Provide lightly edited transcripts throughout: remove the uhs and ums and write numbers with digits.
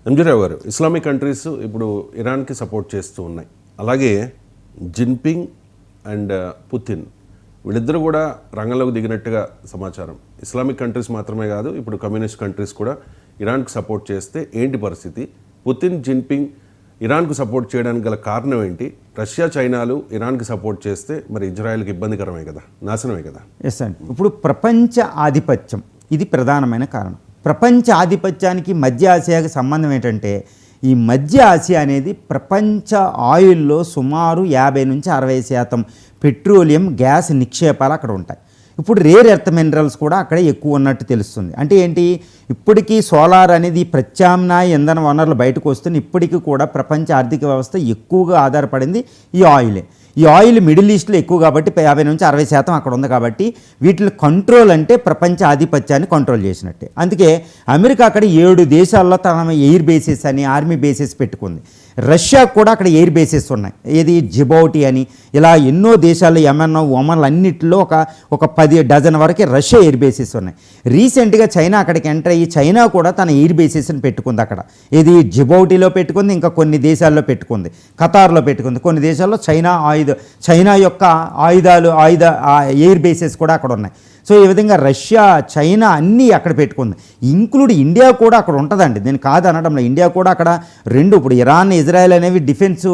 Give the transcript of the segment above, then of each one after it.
ఎంజీరావు గారు, Islamic countries ఇప్పుడు ఇరాన్కి support చేస్తూ ఉన్నాయి. అలాగే జిన్పింగ్ అండ్ పుతిన్ వీళ్ళిద్దరూ కూడా రంగంలోకి దిగినట్టుగా సమాచారం. ఇస్లామిక్ కంట్రీస్ మాత్రమే కాదు, ఇప్పుడు కమ్యూనిస్ట్ కంట్రీస్ కూడా ఇరాన్కి సపోర్ట్ చేస్తే ఏంటి పరిస్థితి? పుతిన్, జిన్పింగ్ ఇరాన్కు సపోర్ట్ చేయడానికి గల కారణం ఏంటి? రష్యా, చైనాలు ఇరాన్కి సపోర్ట్ చేస్తే మరి ఇజ్రాయెల్కి ఇబ్బందికరమే కదా, నాశనమే కదా? ఎస్ అండి. ఇప్పుడు ప్రపంచ ఆధిపత్యం ఇది ప్రధానమైన కారణం. ప్రపంచ ఆధిపత్యానికి మధ్య ఆసియాకి సంబంధం ఏంటంటే, ఈ మధ్య ఆసియా అనేది ప్రపంచ ఆయిల్లో సుమారు 50 నుంచి 60% పెట్రోలియం, గ్యాస్ నిక్షేపాలు అక్కడ ఉంటాయి. ఇప్పుడు రేర్ ఎర్త్ మినరల్స్ కూడా అక్కడ ఎక్కువ ఉన్నట్టు తెలుస్తుంది. అంటే ఏంటి, ఇప్పటికీ సోలార్ అనేది ప్రత్యామ్నాయ ఇంధన వనరులు బయటకు వస్తుంది. ఇప్పటికీ కూడా ప్రపంచ ఆర్థిక వ్యవస్థ ఎక్కువగా ఆధారపడింది ఈ ఆయిలే. ఈ ఆయిల్ మిడిల్ ఈస్ట్లో ఎక్కువ కాబట్టి 50 నుంచి 60% అక్కడ ఉంది. కాబట్టి వీటిని కంట్రోల్ అంటే ప్రపంచ ఆధిపత్యాన్ని కంట్రోల్ చేసినట్టే. అందుకే అమెరికా అక్కడ 7 దేశాల్లో తన ఎయిర్ బేసెస్ అని, ఆర్మీ బేసెస్ పెట్టుకుంది. రష్యా కూడా అక్కడ ఎయిర్ బేసెస్ ఉన్నాయి. ఏది జిబౌటి అని, ఇలా ఎన్నో దేశాల్లో యెమెన్, ఒమన్ అన్నింటిలో ఒక 10 డజన్ వరకు రష్యా ఎయిర్ బేసెస్ ఉన్నాయి. రీసెంట్గా చైనా అక్కడికి ఎంటర్ అయ్యి చైనా కూడా తన ఎయిర్ బేసెస్ని పెట్టుకుంది అక్కడ. ఇది జిబౌటిలో పెట్టుకుంది, ఇంకా కొన్ని దేశాల్లో పెట్టుకుంది, ఖతార్లో పెట్టుకుంది. కొన్ని దేశాల్లో చైనా యొక్క ఆయుధ ఎయిర్ బేసెస్ కూడా అక్కడ ఉన్నాయి. సో ఈ విధంగా రష్యా, చైనా అన్నీ అక్కడ పెట్టుకుంది. ఇంక్లూడ్ ఇండియా కూడా అక్కడ ఉంటుందండి. నేను కాదు అనడంలో, ఇండియా కూడా అక్కడ ఇప్పుడు ఇరాన్, ఇజ్రాయెల్ అనేవి డిఫెన్స్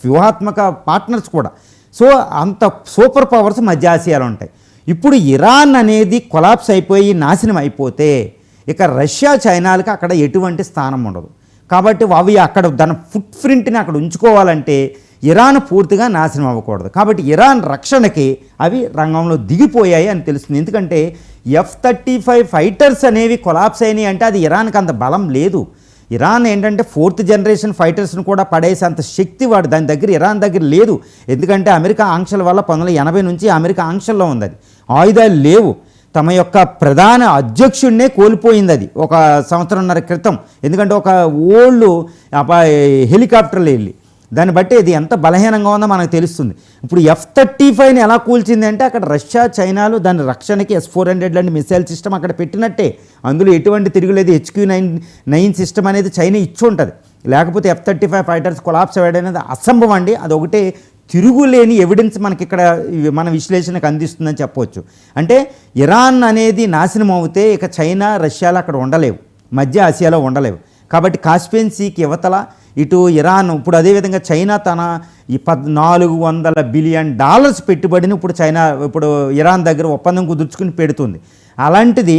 వ్యూహాత్మక పార్ట్నర్స్ కూడా. సో అంత సూపర్ పవర్స్ మధ్య ఆసియాలో ఉంటాయి. ఇప్పుడు ఇరాన్ అనేది కొలాప్స్ అయిపోయి నాశనం అయిపోతే ఇక రష్యా, చైనాలకు అక్కడ ఎటువంటి స్థానం ఉండదు. కాబట్టి అవి అక్కడ దాని ఫుట్ ప్రింట్ని అక్కడ ఉంచుకోవాలంటే ఇరాన్ పూర్తిగా నాశనం అవ్వకూడదు. కాబట్టి ఇరాన్ రక్షణకి అవి రంగంలో దిగిపోయాయి అని తెలుస్తుంది. ఎందుకంటే F-35 ఫైటర్స్ అనేవి కొలాప్స్ అయినాయి అంటే అది ఇరాన్కి అంత బలం లేదు. ఇరాన్ ఏంటంటే 4th జనరేషన్ ఫైటర్స్ని కూడా పడేసే అంత శక్తి దాని దగ్గర ఇరాన్ దగ్గర లేదు. ఎందుకంటే అమెరికా ఆంక్షల వల్ల 1980 నుంచి అమెరికా ఆంక్షల్లో ఉంది. అది ఆయుధాలు లేవు. తమ యొక్క ప్రధాన అధ్యక్షుడినే కోల్పోయింది అది 1 సంవత్సరంన్నర క్రితం. ఎందుకంటే ఒక ఓల్డ్ హెలికాప్టర్లు వెళ్ళి, దాన్ని బట్టి ఇది ఎంత బలహీనంగా ఉందో మనకు తెలుస్తుంది. ఇప్పుడు F-35ని ఎలా కూల్చింది అంటే అక్కడ రష్యా, చైనాలు దాని రక్షణకి S-400 లాంటి మిసైల్ సిస్టమ్ అక్కడ పెట్టినట్టే. అందులో ఎటువంటి తిరుగులేదు. HQ-9 సిస్టమ్ అనేది చైనా ఇచ్చి ఉంటుంది. లేకపోతే F-35 ఫైటర్స్ కొలాప్స్ అవ్వడం అనేది అసంభవం అండి. అదొకటే తిరుగులేని ఎవిడెన్స్ మనకి ఇక్కడ మన విశ్లేషణకు అందిస్తుందని చెప్పవచ్చు. అంటే ఇరాన్ అనేది నాశనం అవుతే ఇక చైనా, రష్యాలు అక్కడ ఉండలేవు, మధ్య ఆసియాలో ఉండలేవు. కాబట్టి కాస్పియన్ సీకి యువతల ఇటు ఇరాన్, ఇప్పుడు అదేవిధంగా చైనా తన ఈ $400 బిలియన్ పెట్టుబడిని ఇప్పుడు ఇరాన్ దగ్గర ఒప్పందం కుదుర్చుకుని పెడుతుంది. అలాంటిది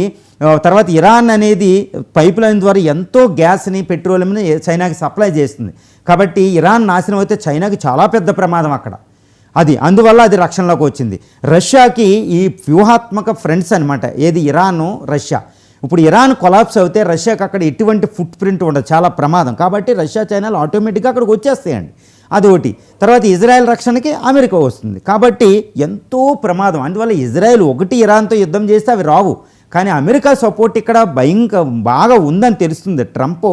తర్వాత ఇరాన్ అనేది పైప్ లైన్ ద్వారా ఎంతో గ్యాస్ని, పెట్రోలియంని చైనాకి సప్లై చేస్తుంది. కాబట్టి ఇరాన్ నాశనం అయితే చైనాకి చాలా పెద్ద ప్రమాదం అక్కడ. అందువల్ల అది రక్షణలోకి వచ్చింది. రష్యాకి ఈ వ్యూహాత్మక ఫ్రెండ్స్ అనమాట, ఏది ఇరాను, రష్యా. ఇప్పుడు ఇరాన్ కొలాప్స్ అవుతే రష్యాకి అక్కడ ఎటువంటి ఫుట్ ప్రింట్ ఉండదు, చాలా ప్రమాదం. కాబట్టి రష్యా, చైనాలు ఆటోమేటిక్గా అక్కడికి వచ్చేస్తాయండి. అదొకటి. తర్వాత ఇజ్రాయెల్ రక్షణకి అమెరికా వస్తుంది. కాబట్టి ఎంతో ప్రమాదం. అందువల్ల ఇజ్రాయెల్ ఇరాన్తో యుద్ధం చేస్తే అవి రావు. కానీ అమెరికా సపోర్ట్ ఇక్కడ బాగా ఉందని తెలుస్తుంది. ట్రంప్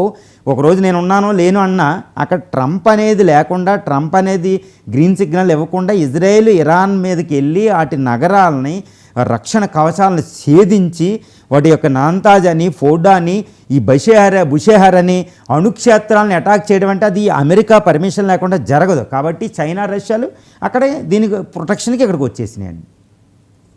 ఒకరోజు నేను ఉన్నానో లేను అన్నా అక్కడ ట్రంప్ అనేది లేకుండా, ట్రంప్ అనేది గ్రీన్ సిగ్నల్ ఇవ్వకుండా ఇజ్రాయెల్ ఇరాన్ మీదకి వెళ్ళి వాటి నగరాలని, రక్షణ కవచాలను ఛేదించి వాటి యొక్క నాంతాజ్ అని, ఫోర్డా అని, ఈ బుషేహర్ అని అణుక్షేత్రాలను అటాక్ చేయడం అంటే అది అమెరికా పర్మిషన్ లేకుండా జరగదు. కాబట్టి చైనా, రష్యాలు అక్కడే దీనికి ప్రొటెక్షన్కి ఇక్కడికి వచ్చేసినాయండి.